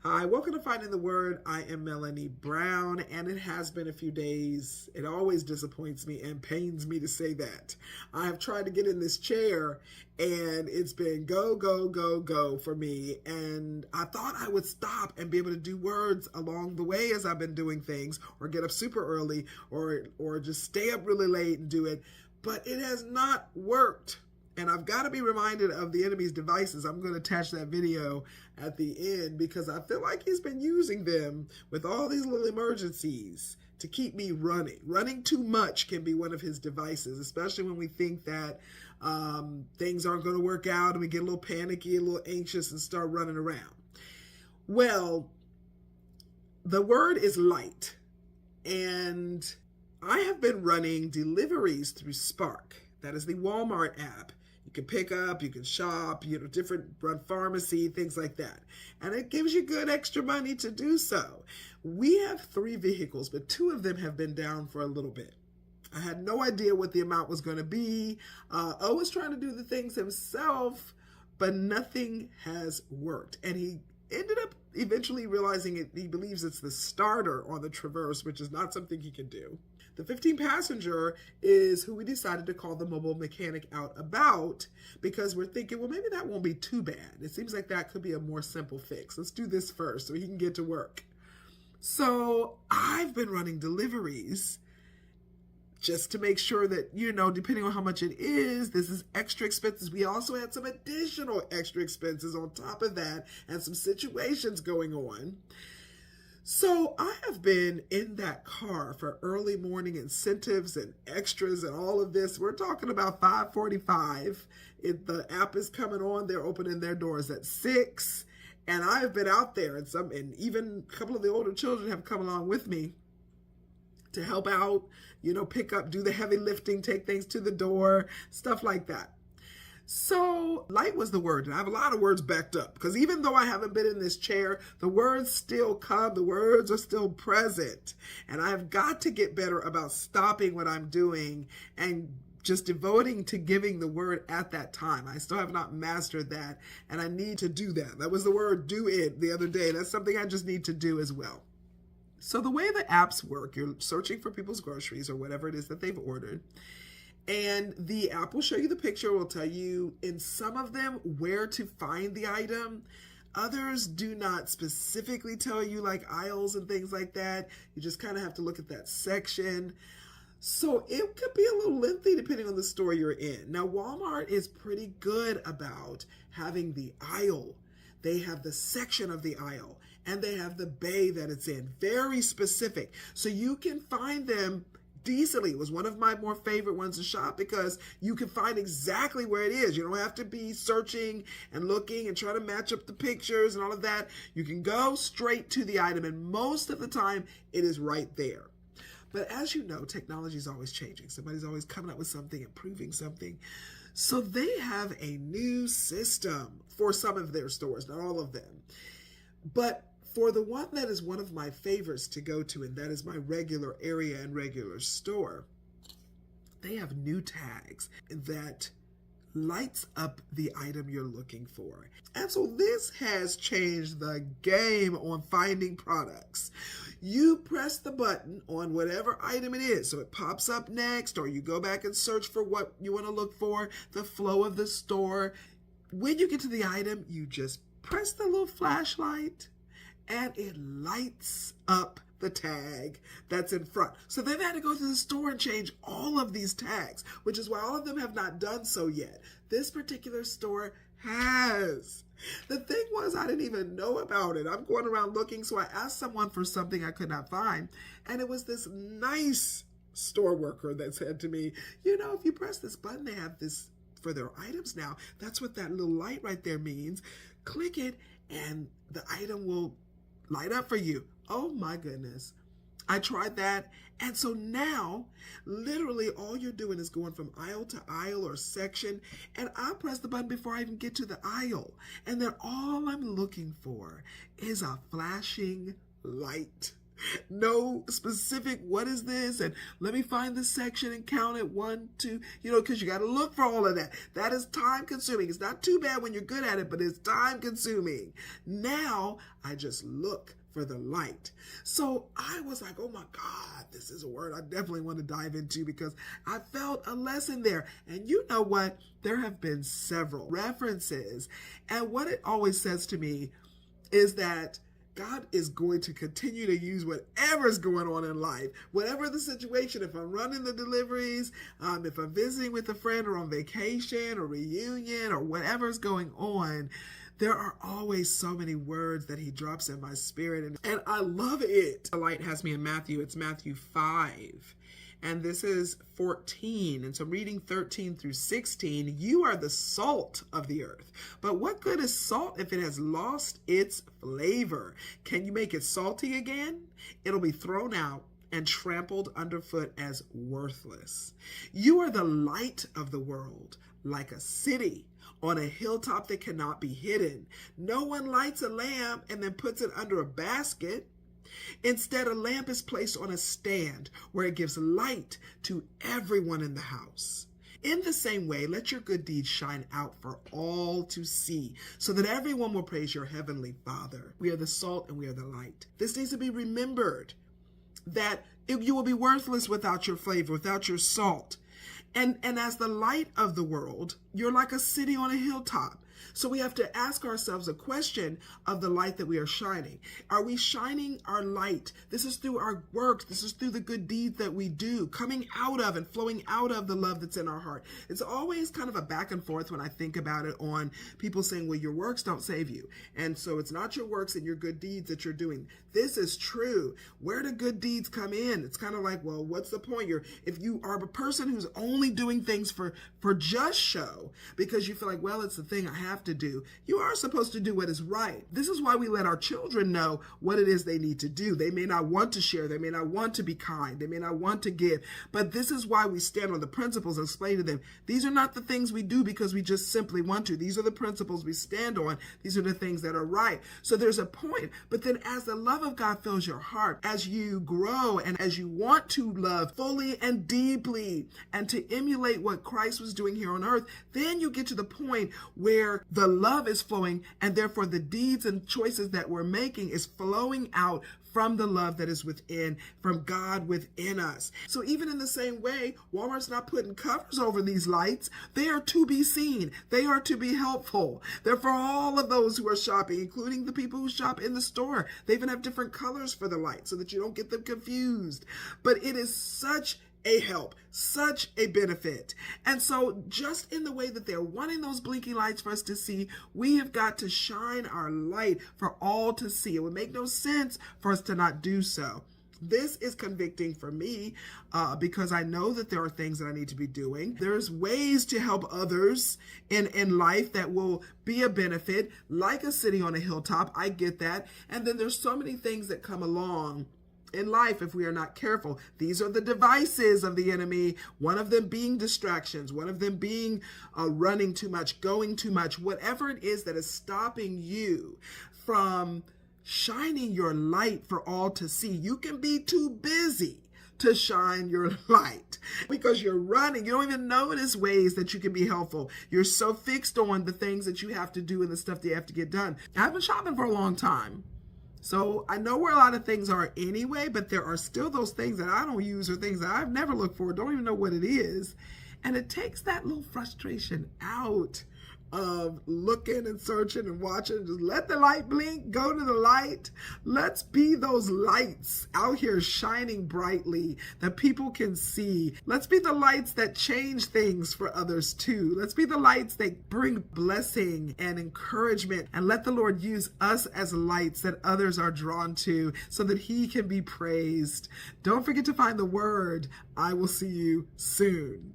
Hi, welcome to Finding the Word. I am Melanie Brown, and it has been a few days. It always disappoints me and pains me to say that. I have tried to get in this chair, and it's been go, go, go, go for me. And I thought I would stop and be able to do words along the way as I've been doing things, or get up super early, or just stay up really late and do it. But it has not worked. And I've got to be reminded of the enemy's devices. I'm going to attach that video at the end because I feel like he's been using them with all these little emergencies to keep me running. Running too much can be one of his devices, especially when we think that things aren't going to work out and we get a little panicky, a little anxious and start running around. Well, the word is light. And I have been running deliveries through Spark. That is the Walmart app. You can pick up, you can shop, different run pharmacy, things like that. And it gives you good extra money to do so. We have 3 vehicles, but 2 of them have been down for a little bit. I had no idea what the amount was going to be. O was trying to do the things himself, but nothing has worked. And he ended up eventually realizing he believes it's the starter on the Traverse, which is not something he can do. The 15 passenger is who we decided to call the mobile mechanic out about because we're thinking, well, maybe that won't be too bad. It seems like that could be a more simple fix. Let's do this first so he can get to work. So I've been running deliveries just to make sure that, depending on how much it is, this is extra expenses. We also had some additional extra expenses on top of that and some situations going on. So I have been in that car for early morning incentives and extras and all of this. We're talking about 5:45. The app is coming on. They're opening their doors at 6. And I have been out there and even a couple of the older children have come along with me to help out, pick up, do the heavy lifting, take things to the door, stuff like that. So light was the word, and I have a lot of words backed up because even though I haven't been in this chair, the words still come, the words are still present, and I've got to get better about stopping what I'm doing and just devoting to giving the word at that time. I still have not mastered that, and I need to do that. That was the word do it the other day. That's something I just need to do as well. So the way the apps work, you're searching for people's groceries or whatever it is that they've ordered. And the app will show you the picture, will tell you in some of them where to find the item. Others do not specifically tell you, like aisles and things like that. You just kind of have to look at that section. So it could be a little lengthy depending on the store you're in. Now, Walmart is pretty good about having the aisle. They have the section of the aisle and they have the bay that it's in. Very specific. So you can find them decently. It was one of my more favorite ones to shop because you can find exactly where it is. You don't have to be searching and looking and trying to match up the pictures and all of that. You can go straight to the item, and most of the time it is right there. But as you know, technology is always changing. Somebody's always coming up with something, improving something. So they have a new system for some of their stores, not all of them. But for the one that is one of my favorites to go to, and that is my regular area and regular store, they have new tags that lights up the item you're looking for. And so this has changed the game on finding products. You press the button on whatever item it is, so it pops up next, or you go back and search for what you want to look for, the flow of the store. When you get to the item, you just press the little flashlight, and it lights up the tag that's in front. So they've had to go to the store and change all of these tags, which is why all of them have not done so yet. This particular store has. The thing was, I didn't even know about it. I'm going around looking, so I asked someone for something I could not find, and it was this nice store worker that said to me, if you press this button, they have this for their items now. That's what that little light right there means. Click it, and the item will light up for you. Oh my goodness. I tried that. And so now, literally all you're doing is going from aisle to aisle or section. And I press the button before I even get to the aisle. And then all I'm looking for is a flashing light. No specific, what is this? And let me find the section and count it 1, 2, because you got to look for all of that. That is time consuming. It's not too bad when you're good at it, but it's time consuming. Now I just look for the light. So I was like, oh my God, this is a word I definitely want to dive into because I felt a lesson there. And you know what? There have been several references. And what it always says to me is that God is going to continue to use whatever's going on in life, whatever the situation. If I'm running the deliveries, if I'm visiting with a friend or on vacation or reunion or whatever's going on, there are always so many words that he drops in my spirit, and I love it. The light has me in Matthew. It's Matthew 5. And this is 14. And so reading 13 through 16, you are the salt of the earth. But what good is salt if it has lost its flavor? Can you make it salty again? It'll be thrown out and trampled underfoot as worthless. You are the light of the world, like a city on a hilltop that cannot be hidden. No one lights a lamp and then puts it under a basket. Instead, a lamp is placed on a stand where it gives light to everyone in the house. In the same way, let your good deeds shine out for all to see, so that everyone will praise your heavenly Father. We are the salt and we are the light. This needs to be remembered, that you will be worthless without your flavor, without your salt. And as the light of the world, you're like a city on a hilltop. So we have to ask ourselves a question of the light that we are shining. Are we shining our light? This is through our works. This is through the good deeds that we do, coming out of and flowing out of the love that's in our heart. It's always kind of a back and forth when I think about it on people saying, well, your works don't save you. And so it's not your works and your good deeds that you're doing. This is true. Where do good deeds come in? It's kind of like, well, what's the point? If you are a person who's only doing things for just show, because you feel like, well, it's the thing I have to do. You are supposed to do what is right. This is why we let our children know what it is they need to do. They may not want to share. They may not want to be kind. They may not want to give. But this is why we stand on the principles and explain to them, these are not the things we do because we just simply want to. These are the principles we stand on. These are the things that are right. So there's a point. But then as the love of God fills your heart, as you grow and as you want to love fully and deeply and to emulate what Christ was doing here on earth, then you get to the point where the love is flowing, and therefore the deeds and choices that we're making is flowing out from the love that is within, from God within us. So even in the same way, Walmart's not putting covers over these lights. They are to be seen. They are to be helpful. They're for all of those who are shopping, including the people who shop in the store. They even have different colors for the lights so that you don't get them confused. But it is such a help, such a benefit. And so just in the way that they're wanting those blinking lights for us to see, we have got to shine our light for all to see. It would make no sense for us to not do so. This is convicting for me because I know that there are things that I need to be doing. There's ways to help others in life that will be a benefit, like a city on a hilltop. I get that. And then there's so many things that come along in life if we are not careful. These are the devices of the enemy, one of them being distractions, one of them being running too much, going too much, whatever it is that is stopping you from shining your light for all to see. You can be too busy to shine your light because you're running. You don't even notice ways that you can be helpful. You're so fixed on the things that you have to do and the stuff that you have to get done. I've been shopping for a long time, so I know where a lot of things are anyway, but there are still those things that I don't use or things that I've never looked for, don't even know what it is. And it takes that little frustration out of looking and searching and watching. Just let the light blink, go to the light. Let's be those lights out here shining brightly that people can see. Let's be the lights that change things for others too. Let's be the lights that bring blessing and encouragement, and let the Lord use us as lights that others are drawn to so that he can be praised. Don't forget to find the word. I will see you soon.